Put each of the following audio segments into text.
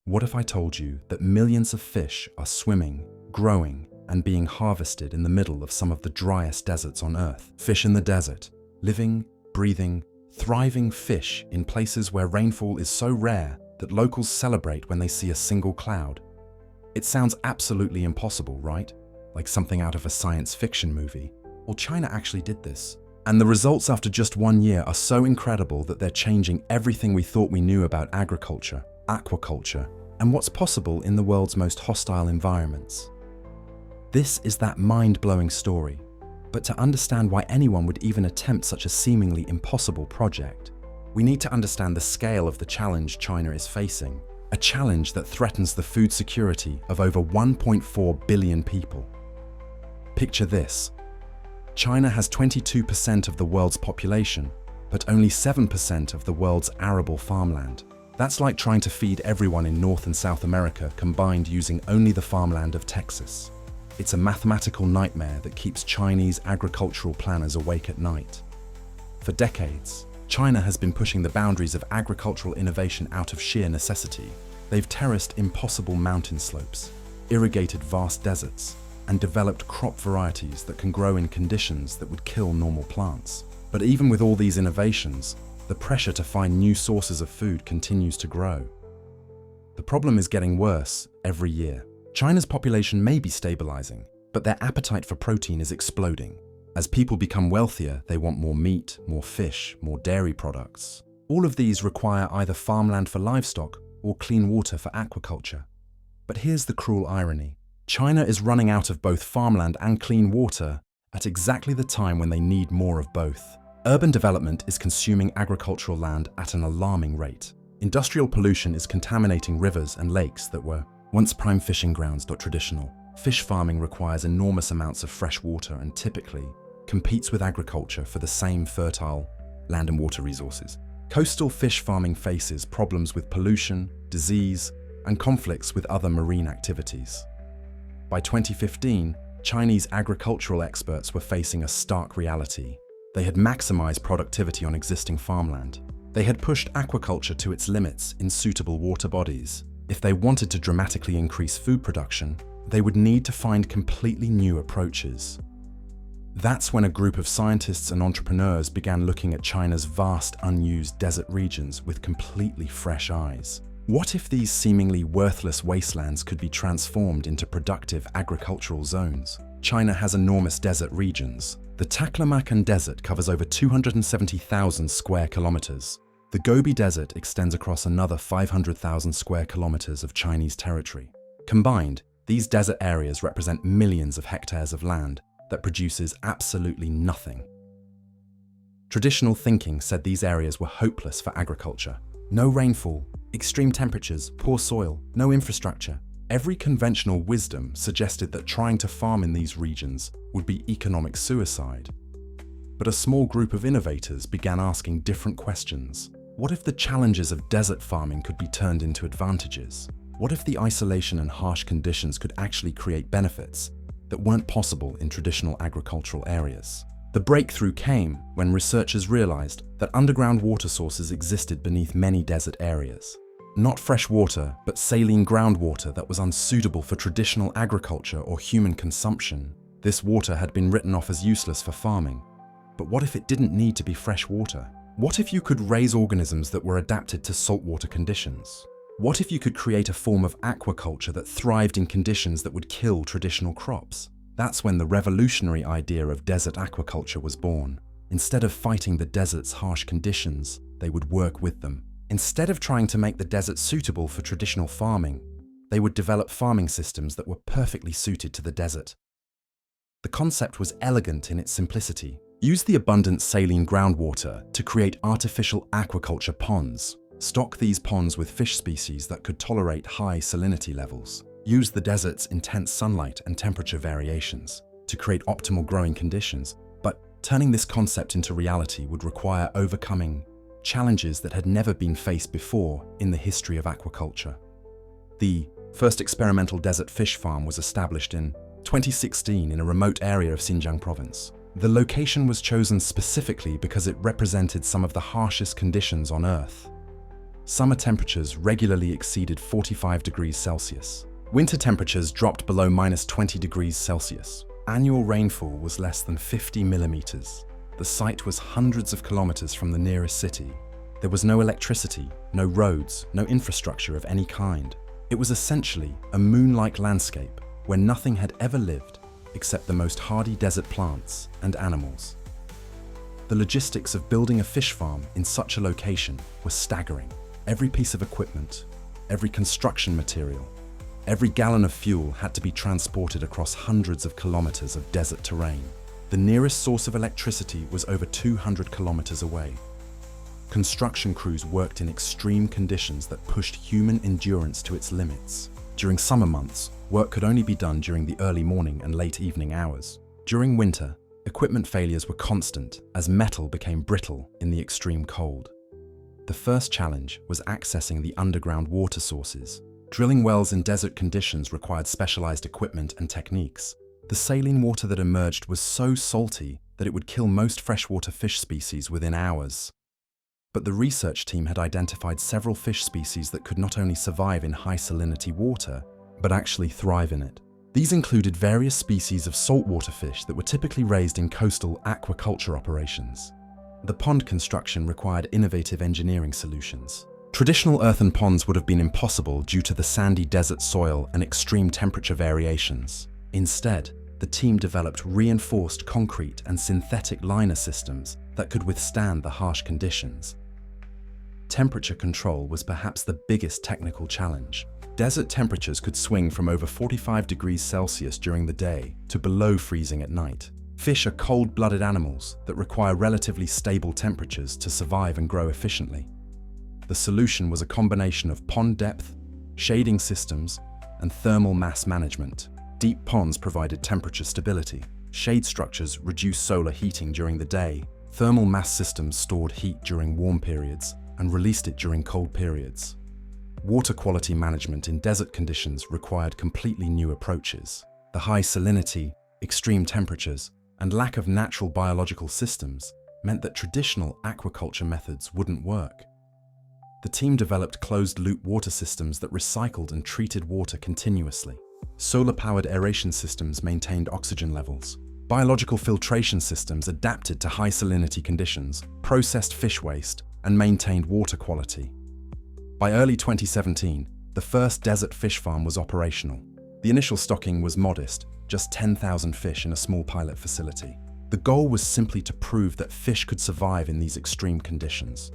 What if I told you that millions of fish are swimming, growing, and being harvested in the middle of some of the driest deserts on Earth? Fish in the desert, living, breathing, thriving fish in places where rainfall is so rare that locals celebrate when they see a single cloud. It sounds absolutely impossible, right? Like something out of a science fiction movie. Well, China actually did this. And the results after just 1 year are so incredible that they're changing everything we thought we knew about agriculture, aquaculture, and what's possible in the world's most hostile environments. This is that mind-blowing story. But to understand why anyone would even attempt such a seemingly impossible project, we need to understand the scale of the challenge China is facing, a challenge that threatens the food security of over 1.4 billion people. Picture this. China has 22% of the world's population, but only 7% of the world's arable farmland. That's like trying to feed everyone in North and South America combined using only the farmland of Texas. It's a mathematical nightmare that keeps Chinese agricultural planners awake at night. For decades, China has been pushing the boundaries of agricultural innovation out of sheer necessity. They've terraced impossible mountain slopes, irrigated vast deserts, and developed crop varieties that can grow in conditions that would kill normal plants. But even with all these innovations, the pressure to find new sources of food continues to grow. The problem is getting worse every year. China's population may be stabilizing, but their appetite for protein is exploding. As people become wealthier, they want more meat, more fish, more dairy products. All of these require either farmland for livestock or clean water for aquaculture. But here's the cruel irony. China is running out of both farmland and clean water at exactly the time when they need more of both. Urban development is consuming agricultural land at an alarming rate. Industrial pollution is contaminating rivers and lakes that were once prime fishing grounds. Traditional fish farming requires enormous amounts of fresh water and typically competes with agriculture for the same fertile land and water resources. Coastal fish farming faces problems with pollution, disease, and conflicts with other marine activities. By 2015, Chinese agricultural experts were facing a stark reality. They had maximized productivity on existing farmland. They had pushed aquaculture to its limits in suitable water bodies. If they wanted to dramatically increase food production, they would need to find completely new approaches. That's when a group of scientists and entrepreneurs began looking at China's vast, unused desert regions with completely fresh eyes. What if these seemingly worthless wastelands could be transformed into productive agricultural zones? China has enormous desert regions. The Taklamakan Desert covers over 270,000 square kilometers. The Gobi Desert extends across another 500,000 square kilometers of Chinese territory. Combined, these desert areas represent millions of hectares of land that produces absolutely nothing. Traditional thinking said these areas were hopeless for agriculture. No rainfall, extreme temperatures, poor soil, no infrastructure. Every conventional wisdom suggested that trying to farm in these regions would be economic suicide. But a small group of innovators began asking different questions. What if the challenges of desert farming could be turned into advantages? What if the isolation and harsh conditions could actually create benefits that weren't possible in traditional agricultural areas? The breakthrough came when researchers realized that underground water sources existed beneath many desert areas. Not fresh water, but saline groundwater that was unsuitable for traditional agriculture or human consumption. This water had been written off as useless for farming. But what if it didn't need to be fresh water? What if you could raise organisms that were adapted to saltwater conditions? What if you could create a form of aquaculture that thrived in conditions that would kill traditional crops? That's when the revolutionary idea of desert aquaculture was born. Instead of fighting the desert's harsh conditions, they would work with them. Instead of trying to make the desert suitable for traditional farming, they would develop farming systems that were perfectly suited to the desert. The concept was elegant in its simplicity. Use the abundant saline groundwater to create artificial aquaculture ponds. Stock these ponds with fish species that could tolerate high salinity levels. Use the desert's intense sunlight and temperature variations to create optimal growing conditions. But turning this concept into reality would require overcoming challenges that had never been faced before in the history of aquaculture. The first experimental desert fish farm was established in 2016 in a remote area of Xinjiang province. The location was chosen specifically because it represented some of the harshest conditions on Earth. Summer temperatures regularly exceeded 45 degrees Celsius. Winter temperatures dropped below -20 degrees Celsius. Annual rainfall was less than 50 millimeters. The site was hundreds of kilometers from the nearest city. There was no electricity, no roads, no infrastructure of any kind. It was essentially a moon-like landscape where nothing had ever lived except the most hardy desert plants and animals. The logistics of building a fish farm in such a location were staggering. Every piece of equipment, every construction material, every gallon of fuel had to be transported across hundreds of kilometers of desert terrain. The nearest source of electricity was over 200 kilometers away. Construction crews worked in extreme conditions that pushed human endurance to its limits. During summer months, work could only be done during the early morning and late evening hours. During winter, equipment failures were constant as metal became brittle in the extreme cold. The first challenge was accessing the underground water sources. Drilling wells in desert conditions required specialized equipment and techniques. The saline water that emerged was so salty that it would kill most freshwater fish species within hours. But the research team had identified several fish species that could not only survive in high salinity water, but actually thrive in it. These included various species of saltwater fish that were typically raised in coastal aquaculture operations. The pond construction required innovative engineering solutions. Traditional earthen ponds would have been impossible due to the sandy desert soil and extreme temperature variations. Instead, the team developed reinforced concrete and synthetic liner systems that could withstand the harsh conditions. Temperature control was perhaps the biggest technical challenge. Desert temperatures could swing from over 45 degrees Celsius during the day to below freezing at night. Fish are cold-blooded animals that require relatively stable temperatures to survive and grow efficiently. The solution was a combination of pond depth, shading systems, and thermal mass management. Deep ponds provided temperature stability. Shade structures reduced solar heating during the day. Thermal mass systems stored heat during warm periods and released it during cold periods. Water quality management in desert conditions required completely new approaches. The high salinity, extreme temperatures, and lack of natural biological systems meant that traditional aquaculture methods wouldn't work. The team developed closed-loop water systems that recycled and treated water continuously. Solar-powered aeration systems maintained oxygen levels. Biological filtration systems adapted to high salinity conditions, processed fish waste, and maintained water quality. By early 2017, the first desert fish farm was operational. The initial stocking was modest, just 10,000 fish in a small pilot facility. The goal was simply to prove that fish could survive in these extreme conditions.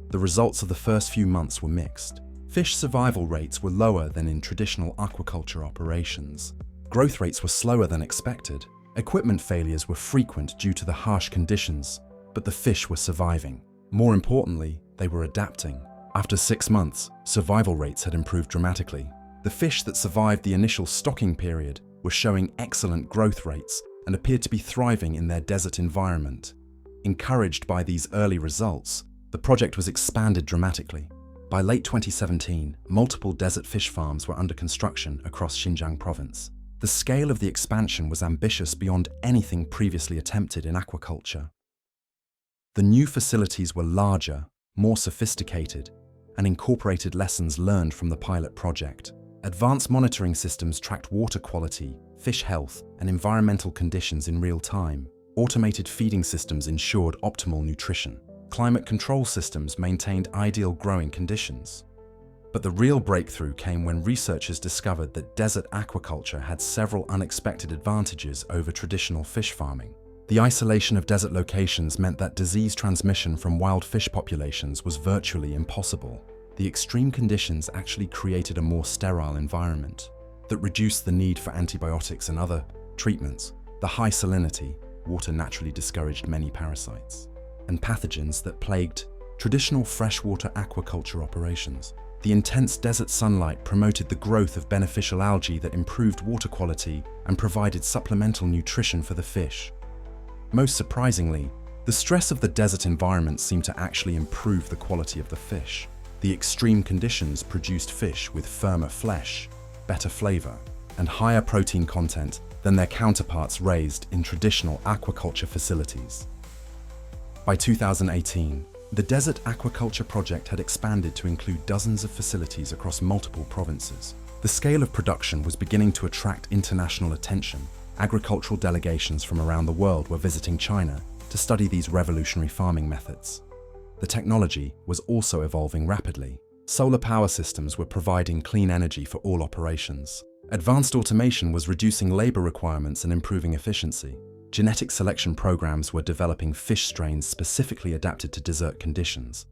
The results of the first few months were mixed. Fish survival rates were lower than in traditional aquaculture operations. Growth rates were slower than expected. Equipment failures were frequent due to the harsh conditions, but the fish were surviving. More importantly, they were adapting. After 6 months, survival rates had improved dramatically. The fish that survived the initial stocking period were showing excellent growth rates and appeared to be thriving in their desert environment. Encouraged by these early results, the project was expanded dramatically. By late 2017, multiple desert fish farms were under construction across Xinjiang province. The scale of the expansion was ambitious beyond anything previously attempted in aquaculture. The new facilities were larger, more sophisticated, and incorporated lessons learned from the pilot project. Advanced monitoring systems tracked water quality, fish health, and environmental conditions in real time. Automated feeding systems ensured optimal nutrition. Climate control systems maintained ideal growing conditions. But the real breakthrough came when researchers discovered that desert aquaculture had several unexpected advantages over traditional fish farming. The isolation of desert locations meant that disease transmission from wild fish populations was virtually impossible. The extreme conditions actually created a more sterile environment that reduced the need for antibiotics and other treatments. The high salinity water naturally discouraged many parasites and pathogens that plagued traditional freshwater aquaculture operations. The intense desert sunlight promoted the growth of beneficial algae that improved water quality and provided supplemental nutrition for the fish. Most surprisingly, the stress of the desert environment seemed to actually improve the quality of the fish. The extreme conditions produced fish with firmer flesh, better flavor, and higher protein content than their counterparts raised in traditional aquaculture facilities. By 2018, The Desert Aquaculture project had expanded to include dozens of facilities across multiple provinces. The scale of production was beginning to attract international attention. Agricultural delegations from around the world were visiting China to study these revolutionary farming methods. The technology was also evolving rapidly. Solar power systems were providing clean energy for all operations. Advanced automation was reducing labor requirements and improving efficiency. Genetic selection programs were developing fish strains specifically adapted to desert conditions.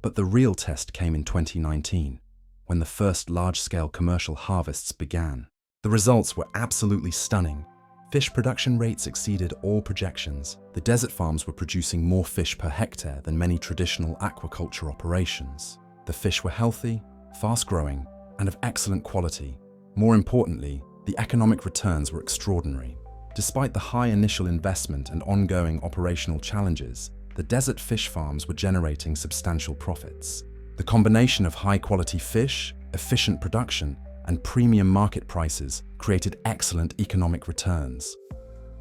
But the real test came in 2019, when the first large-scale commercial harvests began. The results were absolutely stunning. Fish production rates exceeded all projections. The desert farms were producing more fish per hectare than many traditional aquaculture operations. The fish were healthy, fast-growing, and of excellent quality. More importantly, the economic returns were extraordinary. Despite the high initial investment and ongoing operational challenges, the desert fish farms were generating substantial profits. The combination of high-quality fish, efficient production, and premium market prices created excellent economic returns.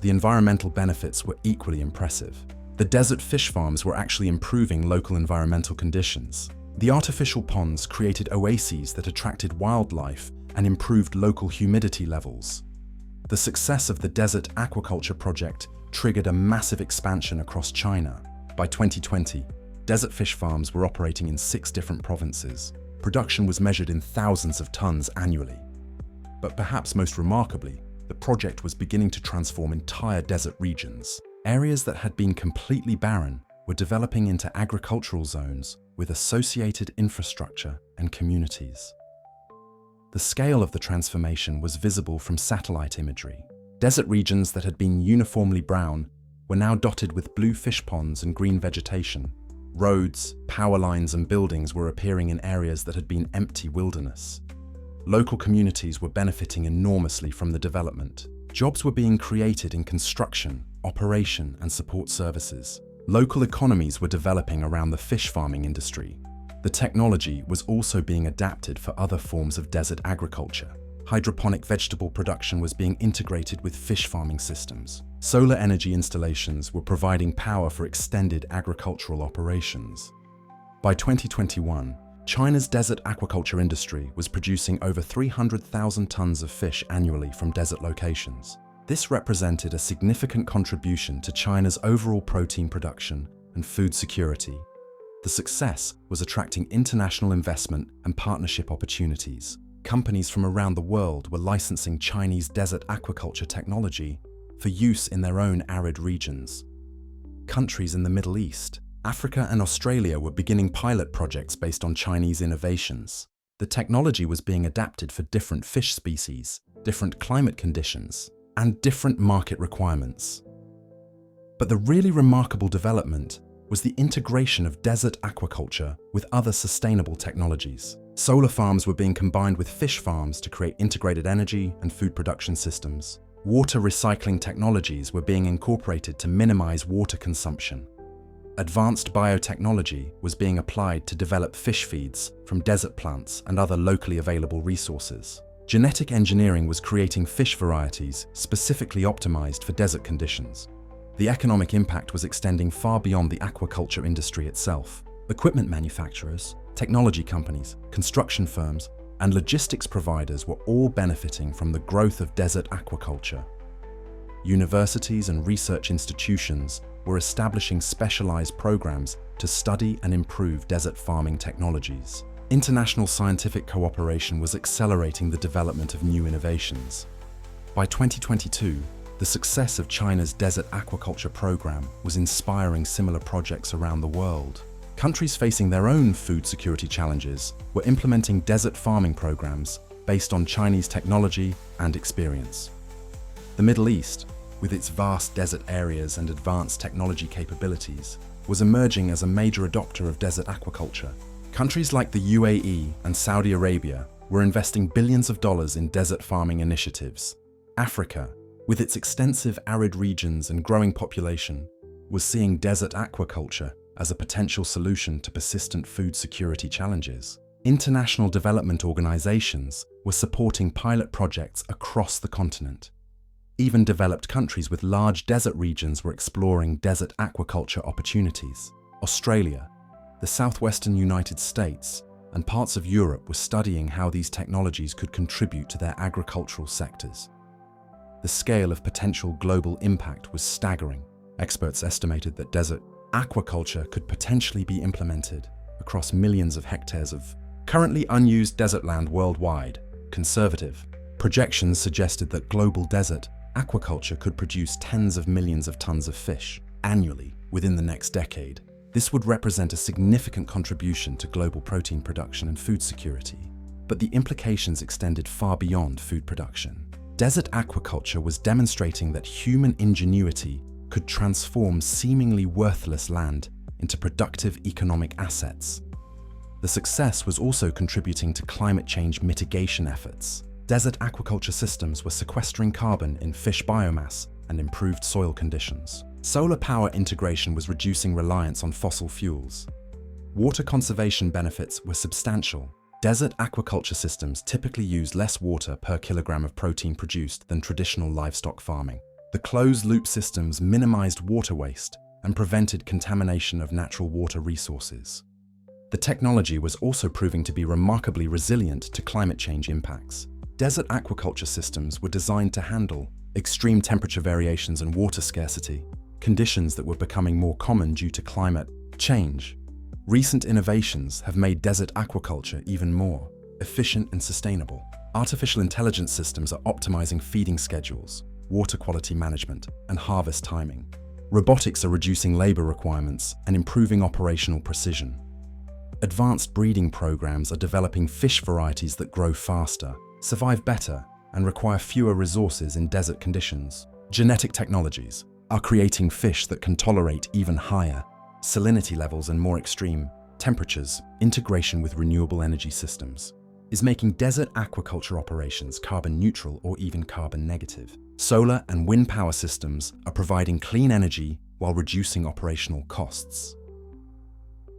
The environmental benefits were equally impressive. The desert fish farms were actually improving local environmental conditions. The artificial ponds created oases that attracted wildlife and improved local humidity levels. The success of the Desert Aquaculture project triggered a massive expansion across China. By 2020, desert fish farms were operating in 6 different provinces. Production was measured in thousands of tons annually. But perhaps most remarkably, the project was beginning to transform entire desert regions. Areas that had been completely barren were developing into agricultural zones with associated infrastructure and communities. The scale of the transformation was visible from satellite imagery. Desert regions that had been uniformly brown were now dotted with blue fish ponds and green vegetation. Roads, power lines, and buildings were appearing in areas that had been empty wilderness. Local communities were benefiting enormously from the development. Jobs were being created in construction, operation, and support services. Local economies were developing around the fish farming industry. The technology was also being adapted for other forms of desert agriculture. Hydroponic vegetable production was being integrated with fish farming systems. Solar energy installations were providing power for extended agricultural operations. By 2021, China's desert aquaculture industry was producing over 300,000 tons of fish annually from desert locations. This represented a significant contribution to China's overall protein production and food security. The success was attracting international investment and partnership opportunities. Companies from around the world were licensing Chinese desert aquaculture technology for use in their own arid regions. Countries in the Middle East, Africa, and Australia were beginning pilot projects based on Chinese innovations. The technology was being adapted for different fish species, different climate conditions, and different market requirements. But the really remarkable development was the integration of desert aquaculture with other sustainable technologies. Solar farms were being combined with fish farms to create integrated energy and food production systems. Water recycling technologies were being incorporated to minimize water consumption. Advanced biotechnology was being applied to develop fish feeds from desert plants and other locally available resources. Genetic engineering was creating fish varieties specifically optimized for desert conditions. The economic impact was extending far beyond the aquaculture industry itself. Equipment manufacturers, technology companies, construction firms, and logistics providers were all benefiting from the growth of desert aquaculture. Universities and research institutions were establishing specialized programs to study and improve desert farming technologies. International scientific cooperation was accelerating the development of new innovations. By 2022, the success of China's desert aquaculture program was inspiring similar projects around the world. Countries facing their own food security challenges were implementing desert farming programs based on Chinese technology and experience. The Middle East, with its vast desert areas and advanced technology capabilities, was emerging as a major adopter of desert aquaculture. Countries like the UAE and Saudi Arabia were investing billions of dollars in desert farming initiatives. Africa, with its extensive arid regions and growing population, was seeing desert aquaculture as a potential solution to persistent food security challenges. International development organizations were supporting pilot projects across the continent. Even developed countries with large desert regions were exploring desert aquaculture opportunities. Australia, The southwestern United States and parts of Europe were studying how these technologies could contribute to their agricultural sectors. The scale of potential global impact was staggering. Experts estimated that desert aquaculture could potentially be implemented across millions of hectares of currently unused desert land worldwide. Conservative projections suggested that global desert aquaculture could produce tens of millions of tons of fish annually within the next decade. This would represent a significant contribution to global protein production and food security. But the implications extended far beyond food production. Desert aquaculture was demonstrating that human ingenuity could transform seemingly worthless land into productive economic assets. The success was also contributing to climate change mitigation efforts. Desert aquaculture systems were sequestering carbon in fish biomass and improved soil conditions. Solar power integration was reducing reliance on fossil fuels. Water conservation benefits were substantial. Desert aquaculture systems typically use less water per kilogram of protein produced than traditional livestock farming. The closed-loop systems minimized water waste and prevented contamination of natural water resources. The technology was also proving to be remarkably resilient to climate change impacts. Desert aquaculture systems were designed to handle extreme temperature variations and water scarcity, conditions that were becoming more common due to climate change. Recent innovations have made desert aquaculture even more efficient and sustainable. Artificial intelligence systems are optimizing feeding schedules, water quality management, and harvest timing. Robotics are reducing labor requirements and improving operational precision. Advanced breeding programs are developing fish varieties that grow faster, survive better, and require fewer resources in desert conditions. Genetic technologies are creating fish that can tolerate even higher salinity levels and more extreme temperatures. Integration with renewable energy systems is making desert aquaculture operations carbon neutral or even carbon negative. Solar and wind power systems are providing clean energy while reducing operational costs.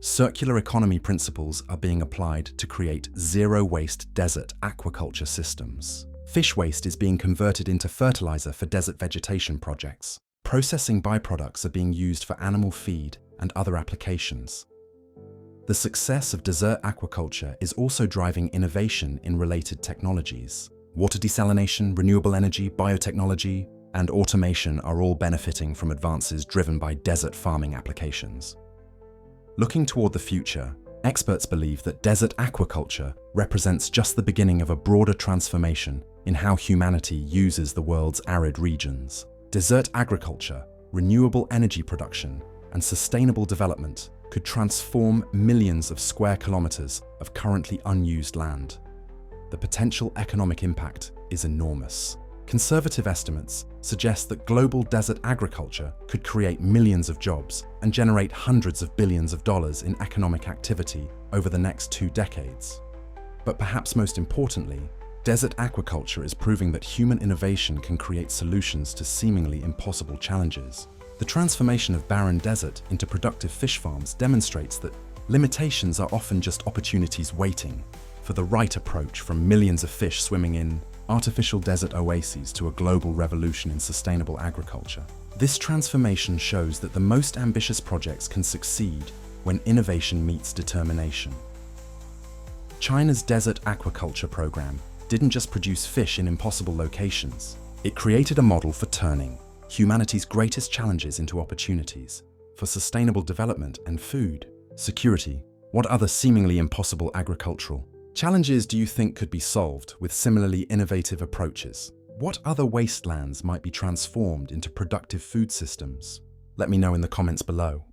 Circular economy principles are being applied to create zero-waste desert aquaculture systems. Fish waste is being converted into fertilizer for desert vegetation projects. Processing byproducts are being used for animal feed and other applications. The success of desert aquaculture is also driving innovation in related technologies. Water desalination, renewable energy, biotechnology, and automation are all benefiting from advances driven by desert farming applications. Looking toward the future, experts believe that desert aquaculture represents just the beginning of a broader transformation in how humanity uses the world's arid regions. Desert agriculture, renewable energy production, and sustainable development could transform millions of square kilometers of currently unused land. The potential economic impact is enormous. Conservative estimates suggest that global desert agriculture could create millions of jobs and generate hundreds of billions of dollars in economic activity over the next 2 decades. But perhaps most importantly, desert aquaculture is proving that human innovation can create solutions to seemingly impossible challenges. The transformation of barren desert into productive fish farms demonstrates that limitations are often just opportunities waiting for the right approach, from millions of fish swimming in artificial desert oases to a global revolution in sustainable agriculture. This transformation shows that the most ambitious projects can succeed when innovation meets determination. China's desert aquaculture program didn't just produce fish in impossible locations. It created a model for turning humanity's greatest challenges into opportunities for sustainable development and food security. What other seemingly impossible agricultural challenges do you think could be solved with similarly innovative approaches? What other wastelands might be transformed into productive food systems? Let me know in the comments below.